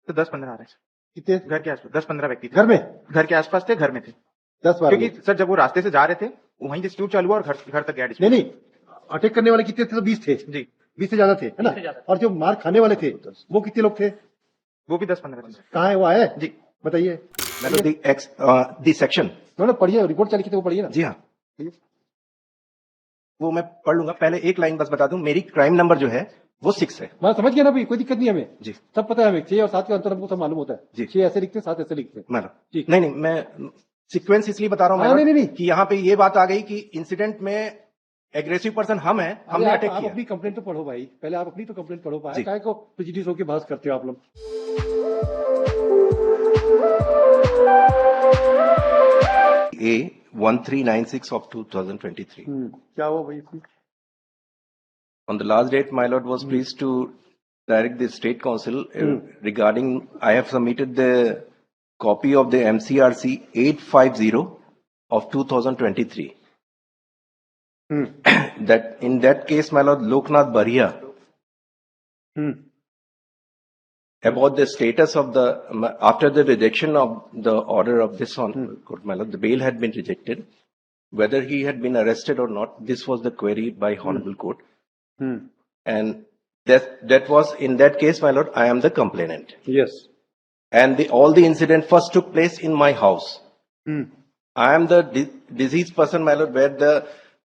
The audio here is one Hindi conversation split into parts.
तो 10-15 आ रहे हैं सर। कितने? घर के आसपास 10-15 व्यक्ति थे। घर में घर के आसपास थे, घर में थे। 10-12 क्योंकि सर जब वो रास्ते से जा रहे थे वहीं डिस्प्यूट चालू हुआ और घर तक गया डिस्प्यूट। नहीं अटैक करने वाले कितने थे? तो 20 थे जी 20 से ज्यादा थे, है ना? और जो मार खाने वाले थे वो कितने लोग थे? वो भी 10-15 थे सर। कहाँ है वो? आया है? जी बताइए। दी सेक्शन पढ़िए, रिपोर्ट चली थी वो पढ़िए ना। जी हाँ, वो मैं पढ़ लूंगा। पहले एक लाइन बस बता दूं, मेरी क्राइम नंबर जो है वो 6 है। मैं समझ गया ना भाई, कोई दिक्कत नहीं है हमें जी सब पता है हमें। 6 और 7 का अंतर हमको सब मालूम होता है जी। 6 ऐसे लिखते हैं 7 ऐसे लिखते हैं। मैडम जी। नहीं, मैं सीक्वेंस इसलिए बता रहा हूँ हाँ, नहीं। कि यहाँ पे ये बात आ गई कि इंसिडेंट में एग्रेसिव पर्सन हम हैं, हमने अटैक आप किया। अपनी कंप्लेंट तो पढ़ो भाई, पहले आप अपनी तो कंप्लेंट पढ़ो। जी। काय को प्रेजुडिस होकर बहस करते हो आप लोग? A1396 of 2023. क्या हुआ भाई इसमें? On the last date, my lord was pleased to direct the state council regarding, I have submitted the copy of the MCRC 850 of 2023. That in that case, my lord, Loknath Baria, about the status of the, after the rejection of the order of this on court, my lord, the bail had been rejected. Whether he had been arrested or not, this was the query by honorable court. And that was, in that case, my lord, I am the complainant. Yes. And all the incident first took place in my house. I am the deceased person, my lord, where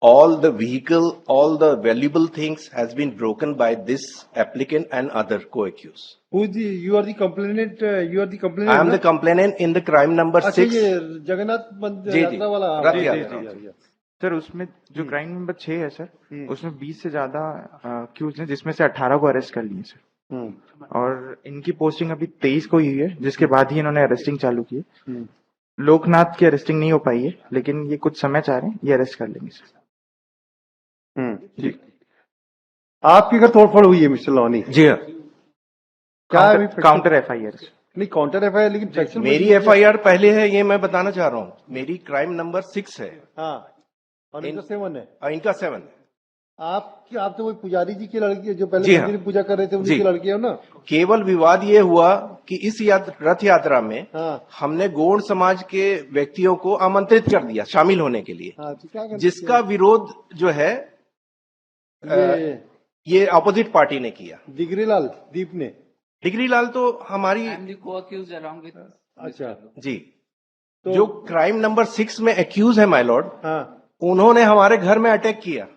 all the vehicle, all the valuable things has been broken by this applicant and other co-accused. You are the complainant. You are the complainant. I am the complainant in the crime number 6. ये जगन्नाथ यात्रा वाला। रथ यात्रा। सर उसमें जो क्राइम नंबर 6 है सर, उसमें 20 से ज्यादा अक्यूज हैं, जिसमें से 18 को अरेस्ट कर लिए सर। और इनकी पोस्टिंग अभी 23 को हुई है, जिसके बाद ही इन्होंने अरेस्टिंग चालू की है। लोकनाथ की अरेस्टिंग नहीं हो पाई है, लेकिन ये कुछ समय चाह रहे हैं, ये अरेस्ट कर लेंगे सर। जी। आपकी अगर तोड़फोड़ हुई है मिस्टर लॉनी? जी हाँ। काउंटर FIR नहीं, काउंटर FIR, लेकिन सेक्शन मेरी FIR पहले है, ये मैं बताना चाह रहा हूँ। मेरी क्राइम नंबर 6 है। हाँ, और इनका 7 है। इनका 7 है। आप तो वही पुजारी जी की लड़की जो पहले जी हाँ। मंदिर में पूजा कर रहे थे, उनकी लड़की है ना? केवल विवाद ये हुआ कि इस रथ यात्रा में हमने गौड़ समाज के व्यक्तियों को आमंत्रित कर दिया शामिल होने के लिए। तो क्या जिसका विरोध जो है ये अपोजिट पार्टी ने किया। डिग्रीलाल दीप ने। डिग्रीलाल तो हमारी अच्छा जी, तो जो क्राइम नंबर 6 में एक्यूज है माय लॉर्ड, उन्होंने हमारे घर में अटैक किया।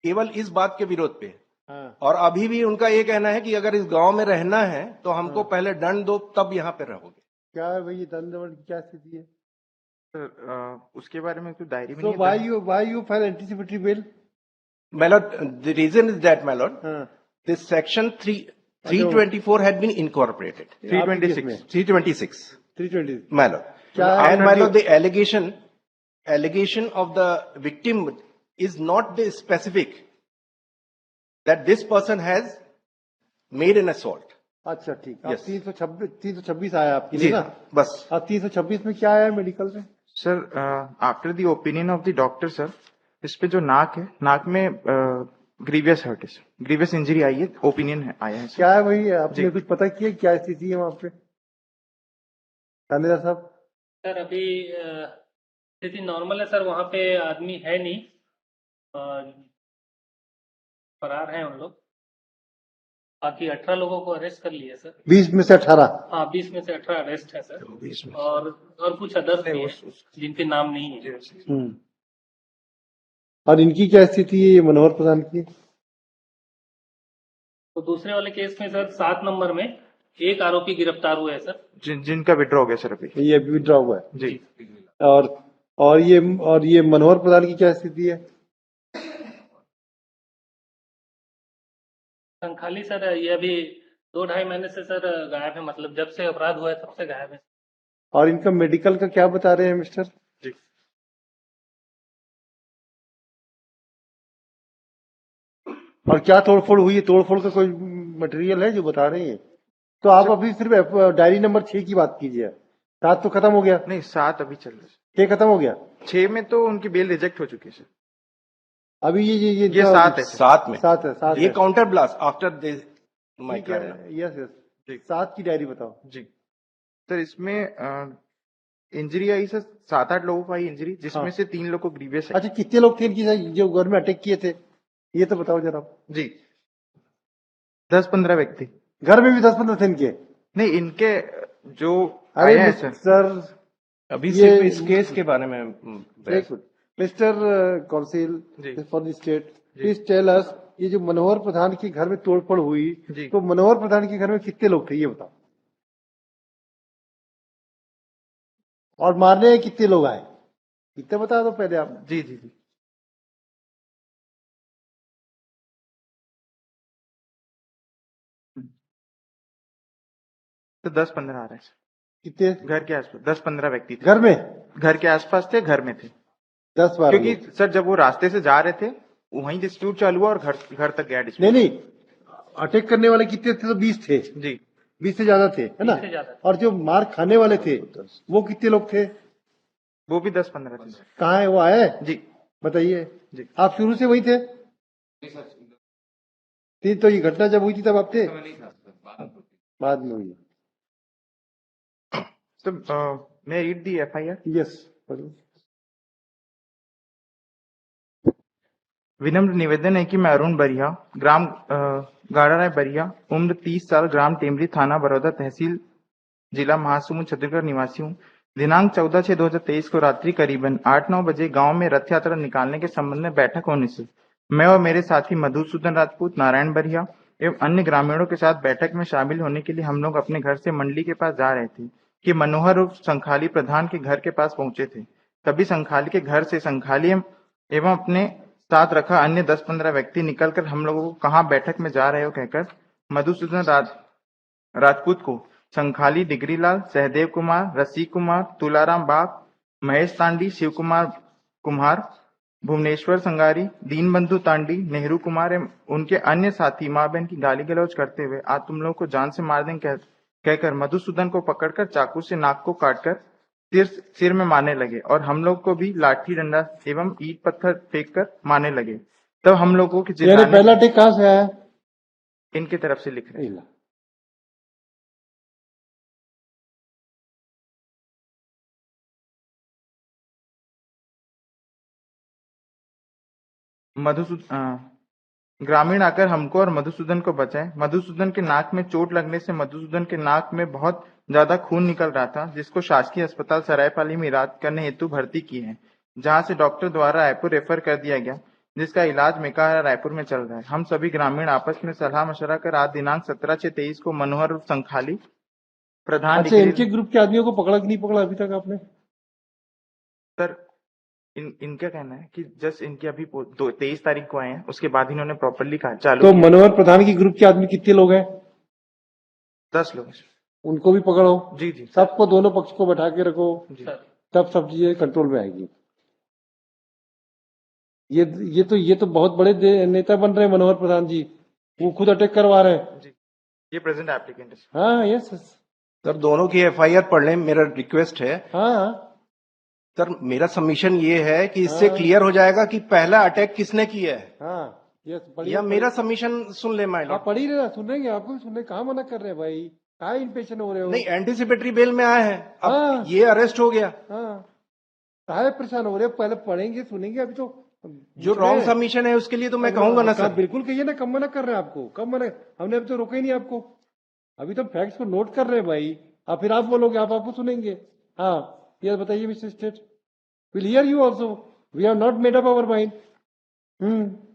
केवल इस बात के विरोध पे। और अभी भी उनका ये कहना है कि अगर इस गांव में रहना है तो हमको पहले दंड दो, तब यहाँ पे रहोगे। क्या है भाई दंड की क्या स्थिति है सर? उसके बारे में तो डायरी में नहीं है। Why you file anticipatory bail? My lord, the reason is that, my lord, this section 324 had been incorporated. 326. My lord. And my lord, the allegation of the victim is not the specific that this person has made an assault. अच्छा ठीक है। 326 आया आपकी जी ना? बस। अब 326 में क्या आया मेडिकल में? Sir after the opinion of the doctor sir, इस पे जो नाक है, नाक में ग्रीवियस हर्ट है, ग्रीवियस इंजरी आई है, ओपिनियन आया है। क्या है भाई, आपने कुछ पता किया क्या स्थिति है वहाँ पे थानेदार साहब? सर अभी स्थिति नॉर्मल है सर, वहाँ पे आदमी है नहीं, फरार हैं उन लोग। बाकी 18 लोगों को अरेस्ट कर लिया सर। 20 में से 18? हाँ, 20 में से 18 अरेस्ट है सर। और कुछ अदर्स भी हैं जिनके नाम नहीं है। और इनकी क्या स्थिति है, ये मनोहर प्रधान की? तो दूसरे वाले केस में सर 7 नंबर में एक आरोपी गिरफ्तार हुआ है सर, जिनका विड्रॉ हो गया सर अभी। ये अभी विड्रॉ हुआ है जी। और ये मनोहर प्रधान की क्या स्थिति है? खाली सर ये अभी 2-2.5 महीने से सर गायब है, मतलब जब से अपराध हुआ है तब से गायब है। और इनका मेडिकल का क्या बता रहे हैं मिस्टर? जी। और क्या तोड़फोड़ हुई है? तोड़फोड़ का कोई मटेरियल है जो बता रहे हैं? तो आप अभी सिर्फ डायरी नंबर 6 की बात कीजिए। 7 तो खत्म हो गया। नहीं, 7 अभी चल रहा है। 6 खत्म हो गया। 6 में तो उनकी बेल रिजेक्ट हो चुकी है सर। अभी ये 7 है। 7 में 7 है। ये काउंटर ब्लास्ट आफ्टर my ठीक है, crime. यस यस, 7 की डायरी बताओ। जी सर, इसमें इंजरी आई सर, 7-8 लोगों को आई इंजरी, जिसमें हाँ। से 3 लोग को ग्रीवियस है। अच्छा, कितने लोग थे इनकी जो घर में अटैक किए थे, ये तो बताओ जरा। जी 10-15 व्यक्ति। घर में भी 10-15 थे इनके? नहीं, इनके जो अरे आए हैं सर, सर, अभी ये सिर्फ इस केस के बारे में एक minute, mister counsel ji. For the state, please tell us, ये जो मनोहर प्रधान के घर में तोड़फोड़ हुई, जी। तो मनोहर प्रधान के घर में कितने लोग थे ये बताओ, और मारने कितने लोग आए, इतना बता दो पहले आप। जी जी जी। तो 10-15 आ रहे हैं सर, कितने घर के आसपास 10-15 व्यक्ति थे। घर में? घर के आसपास थे, घर में थे। 10-12 क्योंकि लोग। सर जब वो रास्ते से जा रहे थे, वहीं डिस्प्यूट चालू हुआ और घर तक गया डिस्प्यूट। नहीं, अटैक करने वाले कितने थे? तो 20 थे। जी 20 से ज्यादा थे, है ना? 20 से ज्यादा। और जो मार खाने वाले थे वो कितने लोग थे? वो भी 10-15 थे सर। कहाँ है वो, आए? जी बताइए। जी। आप शुरू से वही थे? तो ये घटना जब हुई थी तब आप थे? बाद में हुई। तो मैं रीड दी FIR। यस, विनम्र निवेदन है कि मैं अरुण बरिया, ग्राम गाड़ा राय बरिया, उम्र 30 साल, ग्राम टेमरी, थाना बड़ौदा, तहसील जिला महासमुंद, छत्तीसगढ़ निवासी हूँ। दिनांक 14/6/2023 को रात्रि करीबन 8-9 बजे गांव में रथ यात्रा निकालने के संबंध में बैठक होने से मैं और मेरे साथी मधुसूदन राजपूत, नारायण बरिया एवं अन्य ग्रामीणों के साथ बैठक में शामिल होने के लिए हम लोग अपने घर से मंडली के पास जा रहे थे कि मनोहर उर्फ संखाली प्रधान के घर के पास पहुंचे थे। तभी संखाली के घर से संखाली एवं अपने साथ रखा अन्य 10-15 व्यक्ति निकलकर हम लोगों को कहाँ बैठक में जा रहे हो कहकर मधुसूदन राजपूत को संखाली, डिगरीलाल, सहदेव कुमार, रसिक कुमार, तुलाराम बाग, महेश तांडी, शिव कुमार कुम्हार, भुवनेश्वर संगारी, दीनबंधु तांडी, नेहरू कुमार एवं उनके अन्य साथी माँ बहन की गाली गलौज करते हुए आज तुम लोगों को जान से मार देंगे कहकर मधुसूदन को पकड़कर चाकू से नाक को काटकर सिर में मारने लगे और हम लोग को भी लाठी डंडा एवं ईंट पत्थर फेंक कर मारने लगे। तब हम लोगों की यानी पहला अटैक कहाँ से आया? इनकी तरफ से लिख रहे हैं। ग्रामीण आकर हमको और मधुसूदन को बचाए। मधुसूदन के नाक में चोट लगने से मधुसूदन के नाक में बहुत ज्यादा खून निकल रहा था, जिसको शासकीय अस्पताल सरायपाली में इलाज करने हेतु भर्ती किए हैं, जहां से डॉक्टर द्वारा रायपुर रेफर कर दिया गया, जिसका इलाज मेकाहारा रायपुर में चल रहा है। हम सभी ग्रामीण आपस में सलाह मशवरा कर आज दिनांक 17/6/23 को मनोहर उर्फ संखाली प्रधान। अच्छा, इनके ग्रुप के आदमियों को पकड़ा कि नहीं पकड़ा अभी तक आपने? सर इनका कहना है कि जस्ट इनके अभी 23 तारीख को आए हैं, उसके बाद इन्होंने प्रॉपरली कहा चालू तो किया। मनोहर प्रधान की ग्रुप के आदमी कितने लोग हैं? 10 लोग हैं सर। उनको भी पकड़ो। जी जी सबको, दोनों पक्ष को बैठा के रखो, जी। तब सब चीजें कंट्रोल में आएगी। ये तो बहुत बड़े नेता बन रहे हैं मनोहर प्रधान जी, वो खुद अटैक करवा रहे हैं। जी ये प्रेजेंट एप्लीकेंट है सर। हाँ, यस। सर दोनों की FIR पढ़ लें, मेरा रिक्वेस्ट है। हाँ सर मेरा सबमिशन ये है कि इससे क्लियर हो जाएगा कि पहला अटैक किसने किया है, हाँ, यस। या मेरा सबमिशन सुन ले माय आप लॉर्ड। पढ़ ही रहे, सुनेंगे आपको भी सुनने, कहाँ मना कर रहे हैं भाई, कहाँ इम्पेशन हो रहे हो? नहीं, एंटीसिपेटरी बेल में आए हैं, अब हाँ। ये अरेस्ट हो गया। हाँ, कहाँ परेशान हो रहे हो? पहले पढ़ेंगे सुनेंगे, अभी तो जो रॉन्ग सबमिशन है उसके लिए तो मैं कहूंगा ना सर। बिल्कुल कहिए ना, कम मना कर रहे हैं आपको, कम मना, हमने अभी तो रोका ही नहीं आपको, अभी तो फैक्ट्स को नोट कर रहे हैं भाई। आप फिर आप बोलोगे, आप आपको सुनेंगे। हाँ, ये बताइए mister state, will hear you also, we have not made up our mind.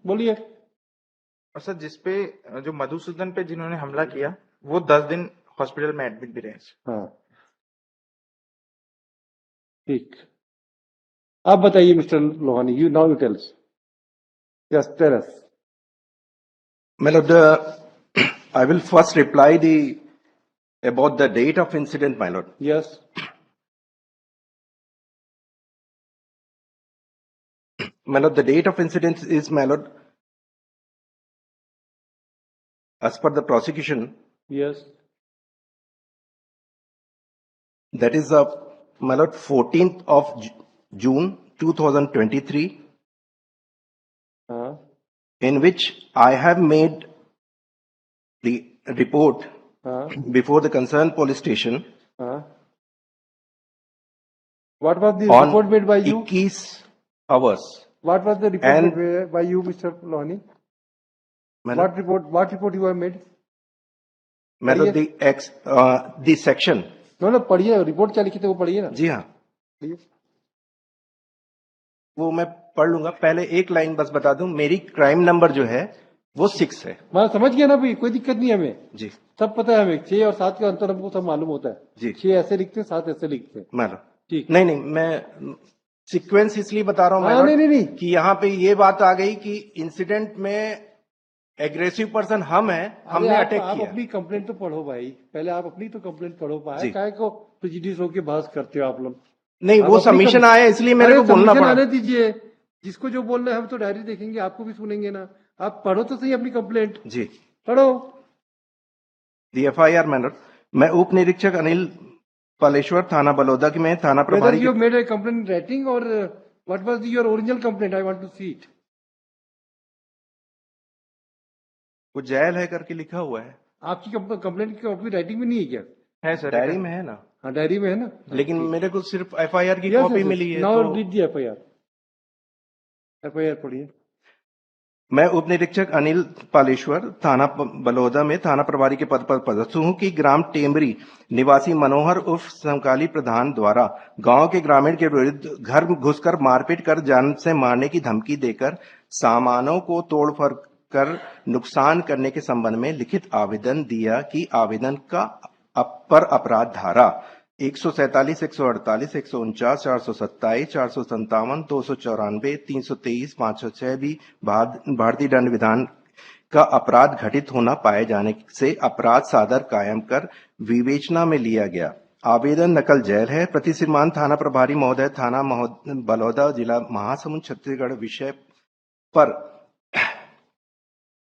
बोलिए। और सर जिसपे जो मधुसूदन पे जिन्होंने हमला किया वो 10 दिन हॉस्पिटल में एडमिट भी रहे। हाँ, ठीक। आप बताइए mister Lohani, you now you tell us, just tell us. My lord, I will first reply about the date of incident, my lord. Yes. My lord, the date of incident is, my lord, as per the prosecution, yes. that is, my lord, 14th of June 2023, हाँ, in which I have made the report हाँ before the concerned police station हाँ. What was the on report made by you? 21 hours. What was the report And- made by you, Mr. Lohani? Madam, What report you have made? madam, the section. No पढ़िए, रिपोर्ट क्या लिखी थी वो पढ़िए ना. जी हाँ, पढ़िए. वो मैं पढ़ लूंगा. पहले एक लाइन बस बता दूं, मेरी क्राइम नंबर जो है वो 6 है. मैं समझ गया ना भाई, कोई दिक्कत नहीं है हमें, जी सब पता है हमें. 6 और 7 का अंतर हमको सब मालूम होता है. जी 6 ऐसे लिखते हैं, 7 ऐसे लिखते हैं. मैडम. ठीक. नहीं नहीं, मैं सीक्वेंस इसलिए बता रहा हूं हाँ, मैडम नहीं. कि यहाँ पे ये बात आ गई कि इंसिडेंट में एग्रेसिव पर्सन हम हैं, हमने अरे अटैक आप किया. अपनी कंप्लेंट तो पढ़ो भाई, पहले आप अपनी तो कंप्लेंट पढ़ो. पाए जी. काय को प्रेजुडिस होके बहस करते हो आप लोग. नहीं, आप वो अपनी सबमिशन आया इसलिए मेरे अरे को बोलना submission पड़ा. आने दीजिए, जिसको जो बोलना है हम तो डायरी देखेंगे, आपको भी सुनेंगे ना. आप पढ़ो तो सही अपनी कंप्लेंट, जी. पढ़ो. दी FIR मैडम, मैं उप निरीक्षक अनिल पालेश्वर, थाना बलौदा की मैं थाना Whether प्रभारी you made a complaint in writing or what was your original complaint? I want to see it. वो जेल है करके लिखा हुआ है. आपकी कंप्लेंट की कॉपी राइटिंग में नहीं है क्या? है सर. डायरी में है ना, हाँ डायरी में है ना. लेकिन मेरे को सिर्फ FIR की कॉपी मिली है. नाउ तो रीड दी FIR. FIR पढ़िए. मैं उप निरीक्षक अनिल पालेश्वर, थाना बलौदा में थाना प्रभारी के पद पर पदस्थ हूं कि ग्राम टेमरी निवासी मनोहर उर्फ समकाली प्रधान द्वारा गांव के ग्रामीण के विरुद्ध घर घुसकर मारपीट कर जान से मारने की धमकी देकर सामानों को तोड़फोड़ कर नुकसान करने के संबंध में लिखित आवेदन दिया कि आवेदन का पर अपराध धारा 147, 148, 149, 427, 457, 294, 323, 506 भी भारतीय दंड विधान का अपराध घटित होना पाए जाने से अपराध सादर कायम कर विवेचना में लिया गया. आवेदन नकल जेल है. प्रति श्रीमान थाना प्रभारी महोदय, थाना बलौदा, जिला महासमुंद, छत्तीसगढ़.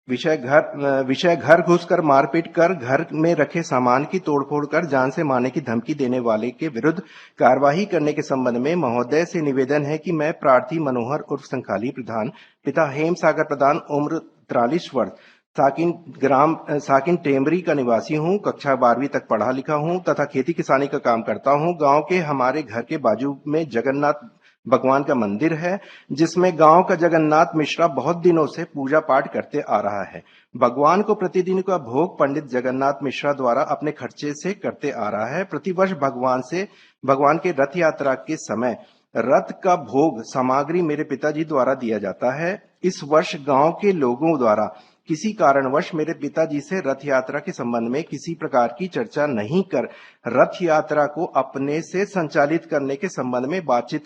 विषय घर घुसकर मारपीट कर घर में रखे सामान की तोड़फोड़ कर जान से मारने की धमकी देने वाले के विरुद्ध कार्यवाही करने के संबंध में महोदय से निवेदन है कि मैं प्रार्थी मनोहर उर्फ संखाली प्रधान, पिता हेम सागर प्रधान, उम्र 43 वर्ष, साकिन टेमरी का निवासी हूं. कक्षा 12वीं तक पढ़ा लिखा हूं तथा खेती किसानी का काम करता हूं. गांव के हमारे घर के बाजू में जगन्नाथ भगवान का मंदिर है, जिसमें गांव का जगन्नाथ मिश्रा बहुत दिनों से पूजा पाठ करते आ रहा है. भगवान को प्रतिदिन का भोग पंडित जगन्नाथ मिश्रा द्वारा अपने खर्चे से करते आ रहा है. प्रतिवर्ष भगवान के रथ यात्रा के समय रथ का भोग सामग्री मेरे पिताजी द्वारा दिया जाता है. इस वर्ष गांव के लोगों द्वारा किसी कारणवश मेरे पिताजी से रथ यात्रा के संबंध में किसी प्रकार की चर्चा नहीं कर रथ यात्रा को अपने से संचालित करने के संबंध में बातचीत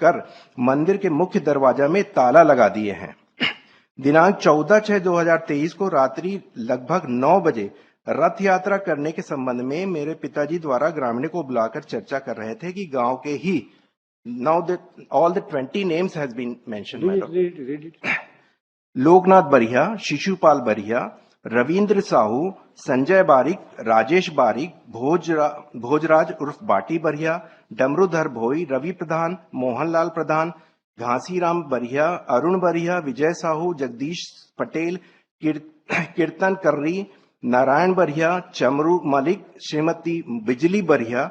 कर मंदिर के मुख्य दरवाजा में ताला लगा दिए हैं. दिनांक 14/6/2023 को रात्रि लगभग 9 बजे रथ यात्रा करने के संबंध में मेरे पिताजी द्वारा ग्रामीणों को बुलाकर चर्चा कर रहे थे कि गांव के ही all the 20 names has been mentioned. Read it. Loknath बरिया, शिशुपाल बरिया, रविंद्र साहू, संजय बारिक, राजेश बारिक, भोजराज उर्फ बाटी बरिया, डमरूधर भोई, रवि प्रधान, मोहनलाल प्रधान, घासीराम बरिया, अरुण बरिया, विजय साहू, जगदीश पटेल, कीर्तन कर्री, नारायण बरिया, चमरू मलिक, श्रीमती बिजली बरिया,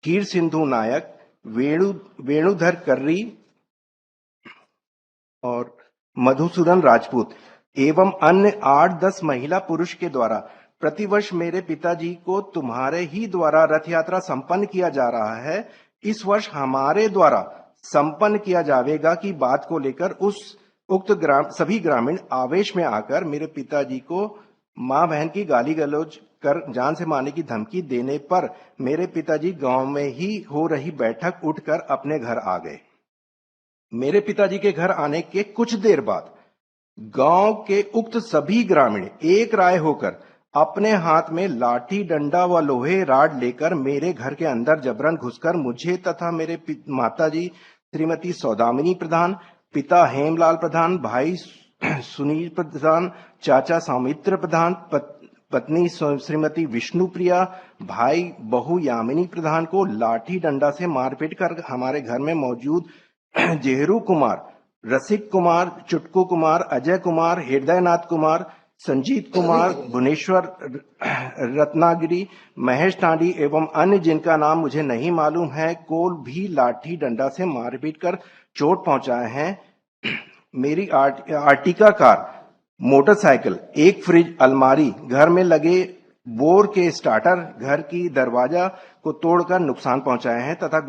कीर सिंधु नायक, वेणुधर कर्री और मधुसूदन राजपूत एवं अन्य 8-10 महिला पुरुष के द्वारा प्रतिवर्ष मेरे पिताजी को तुम्हारे ही द्वारा रथ यात्रा संपन्न किया जा रहा है. इस वर्ष हमारे द्वारा संपन्न किया जाएगा की बात को लेकर सभी ग्रामीण आवेश में आकर मेरे पिताजी को मां बहन की गाली गलौज कर जान से मारने की धमकी देने पर मेरे पिताजी गांव में ही हो रही बैठक उठकर अपने घर आ गए. मेरे पिताजी के घर आने के कुछ देर बाद गांव के उक्त सभी ग्रामीण एक राय होकर अपने हाथ में लाठी डंडा व लोहे राड लेकर मेरे घर के अंदर जबरन घुसकर मुझे तथा मेरे माताजी श्रीमती सौदामिनी प्रधान, पिता हेमलाल प्रधान, भाई सुनील प्रधान, चाचा सौमित्र प्रधान, पत्नी श्रीमती विष्णुप्रिया, भाई बहू यामिनी प्रधान को लाठी डंडा से मारपीट कर हमारे घर में मौजूद जेहरू कुमार, रसिक कुमार, चुटकू कुमार, अजय कुमार, हृदयनाथ कुमार, संजीत कुमार, भुवनेश्वर रत्नागिरी, महेश टांडी एवं अन्य जिनका नाम मुझे नहीं मालूम है को भी लाठी डंडा से मारपीट कर चोट पहुंचाए हैं। मेरी आर्टिका कार, मोटरसाइकिल, एक फ्रिज, अलमारी, घर में लगे बोर के स्टार्टर, घर की दरवाजा को तोड़कर नुकसान पहुंचाए हैं तथा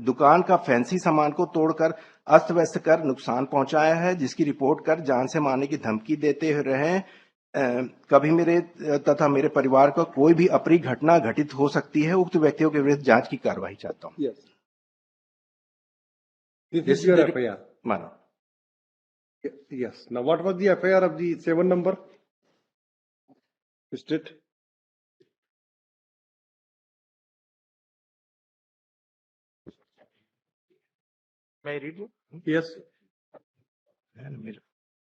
दुकान का फैंसी सामान को तोड़कर अस्त व्यस्त कर नुकसान पहुंचाया है, जिसकी रिपोर्ट कर जान से मारने की धमकी देते रहे हैं। कभी मेरे तथा मेरे परिवार को कोई भी अप्रिय घटना घटित हो सकती है। उक्त व्यक्तियों के विरुद्ध जांच की कार्रवाई चाहता हूं। Yes. This is your FIR. मानो। Yes. Now, what was the FIR of the 7 number? State. मैं रीड Yes.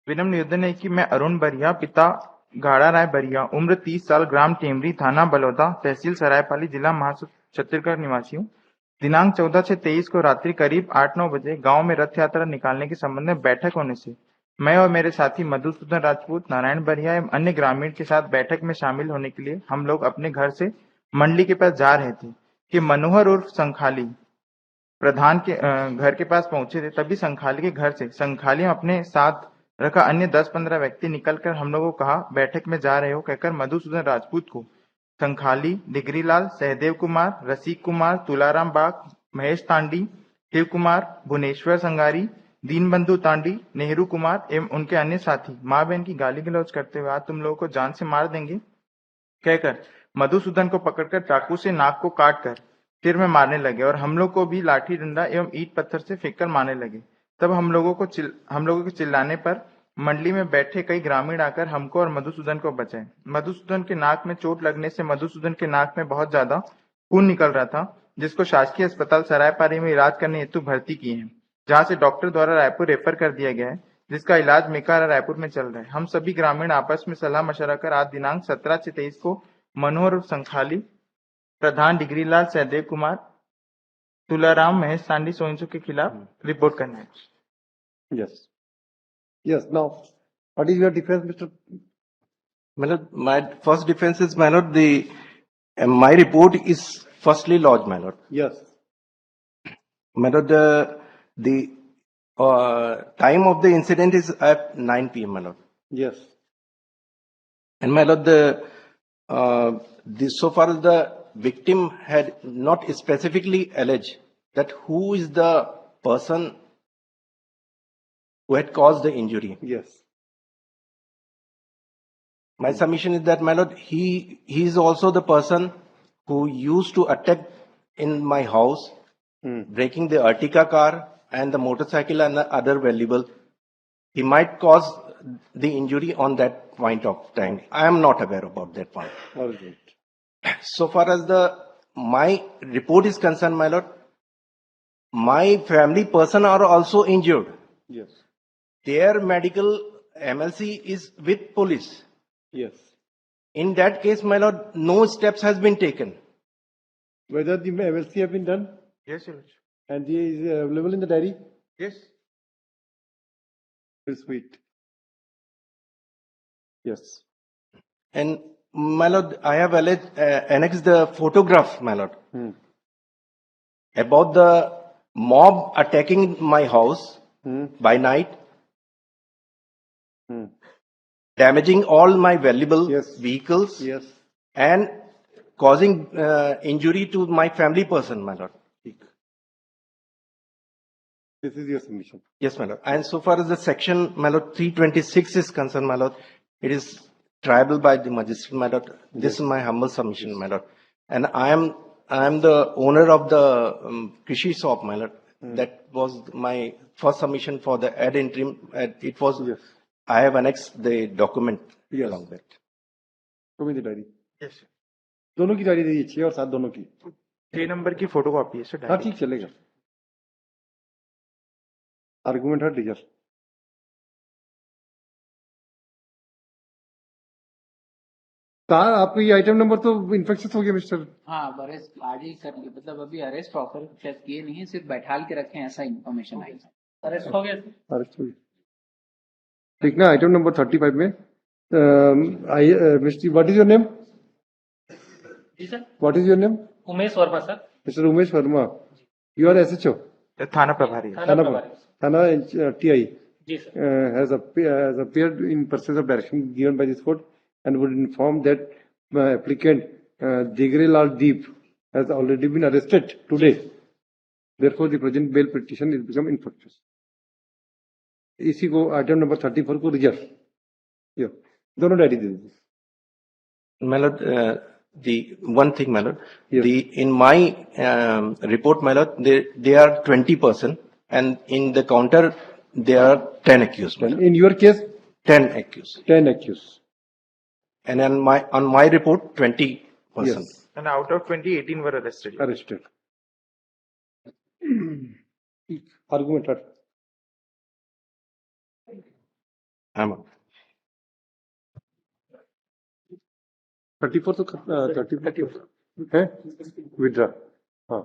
विनम्र निवेदन है कि मैं अरुण बरिया, पिता गाड़ा राय बरिया, उम्र 30 साल, ग्राम टेमरी, थाना बलौदा, तहसील सरायपाली, जिला महाराष्ट्र, छत्तीसगढ़ निवासी हूँ। दिनांक 14/6/23 को रात्रि करीब 8-9 बजे गांव में रथ यात्रा निकालने के संबंध में बैठक होने से मैं और मेरे साथी मधुसूदन राजपूत, नारायण बरिया एवं अन्य ग्रामीण के साथ बैठक में शामिल होने के लिए हम लोग अपने घर से मंडली के पास जा रहे थे कि मनोहर उर्फ संखाली प्रधान के घर के पास पहुंचे थे। तभी संखाली के घर से संखाली में अपने साथ रखा अन्य 10-15 व्यक्ति निकलकर हम लोगों को कहा, बैठक में जा रहे हो, कहकर मधुसूदन राजपूत को संखाली, डिगरीलाल, सहदेव कुमार, रसिक कुमार, तुलाराम बाग, महेश तांडी, शिव कुमार, भुवनेश्वर संगारी, दीनबंधु तांडी, नेहरू कुमार एवं उनके अन्य साथी माँ बहन की गाली गलौज करते हुए आज तुम लोगों को जान से मार देंगे कहकर मधुसूदन को पकड़कर चाकू से नाक को काटकर सिर में मारने लगे और हम लोग को भी लाठी डंडा एवं ईंट पत्थर से फेंककर मारने लगे। तब हम लोगों के चिल्लाने पर मंडली में बैठे कई ग्रामीण आकर हमको और मधुसूदन को बचाए। मधुसूदन के नाक में चोट लगने से मधुसूदन के नाक में बहुत ज्यादा खून निकल रहा था, जिसको शासकीय अस्पताल सरायपाली में इलाज करने हेतु भर्ती किए हैं, जहां से डॉक्टर द्वारा रायपुर रेफर कर दिया गया है, जिसका इलाज मेकार रायपुर में चल रहा है। हम सभी ग्रामीण आपस में सलाह मशवरा कर आज दिनांक 17/23 को मनोहर उर्फ संखाली, प्रधान डिगरीलाल, सहदेव कुमार, तुलाराम, महेश तांडी, सोइंसो के खिलाफ रिपोर्ट करना है। Yes. Yes. Now, what is your defense, Mr. My first defense is, my lord, my report is firstly lodged, my lord. Yes. My lord, the time of the incident is at 9 p.m., my lord. Yes. And my lord, so far as the victim had not specifically alleged that who is the person who had caused the injury. Yes. My submission is that, my lord, he is also the person who used to attack in my house, breaking the Ertiga car and the motorcycle and the other valuable. He might cause the injury on that point of time. I am not aware about that point. All right. So far as my report is concerned, my lord, my family person are also injured. Yes. Their medical MLC is with police. Yes. In that case, my lord, no steps has been taken. Whether the MLC have been done Yes, Your Lordship. and he is available in the diary? Yes. Very sweet. Yes. And my lord, I have annexed the photograph, my lord, about the mob attacking my house by night, damaging all my valuable Yes. vehicles, Yes. and causing injury to my family person, my lord. This is your submission. Yes, my lord. And so far as the section, my lord, 326 is concerned, my lord, it is triable by the magistrate, my lord. This is my humble submission, my lord. And I am the owner of the Krishi shop, my lord. That was my first submission for the ad interim. It was, Yes. I have annexed the document Yes. along with. Show me the diary. Yes, sir. दोनों की डायरी दीजिए, 6 और 7 दोनों की। 3 नंबर की फोटो कॉपी है सर। हाँ ठीक चलेगा। आर्गुमेंट है टीचर। कहा आपको ये आइटम नंबर तो इन्फेक्शन हो गया मिस्टर। हाँ अरेस्ट आज ही कर लिया, मतलब अभी अरेस्ट ऑफर शायद किए नहीं है, सिर्फ बैठाल के रखे हैं, ऐसा इन्फॉर्मेशन आई। अरेस्ट हो गया। अरेस्ट हो गया। ठीक ना, आइटम नंबर 35 में What is your name? जी sir, What is your name? Umesh Verma sir, Mr. Umesh Verma. You are SHO. थाना प्रभारी है। थाना प्रभारी। Thana TI जी sir, has appeared in pursuance of direction given by this court and would inform that applicant Digrelal Deep has already been arrested today. Therefore, the present bail petition is become infructuous. इसी को आइटम नंबर 34 को रिजर्व दोनों डायरी दे दीजिए। My lord, the one thing, my lord, Yes. in my report, my lord, they are 20%, and in the counter there are 10 accused. My lord. In your case, 10 accused, 10 accused. and on my report 20%. Yes. And out of 20, 18 were arrested. Arrested. Argument. 34 तो 34 है विड्रा हाँ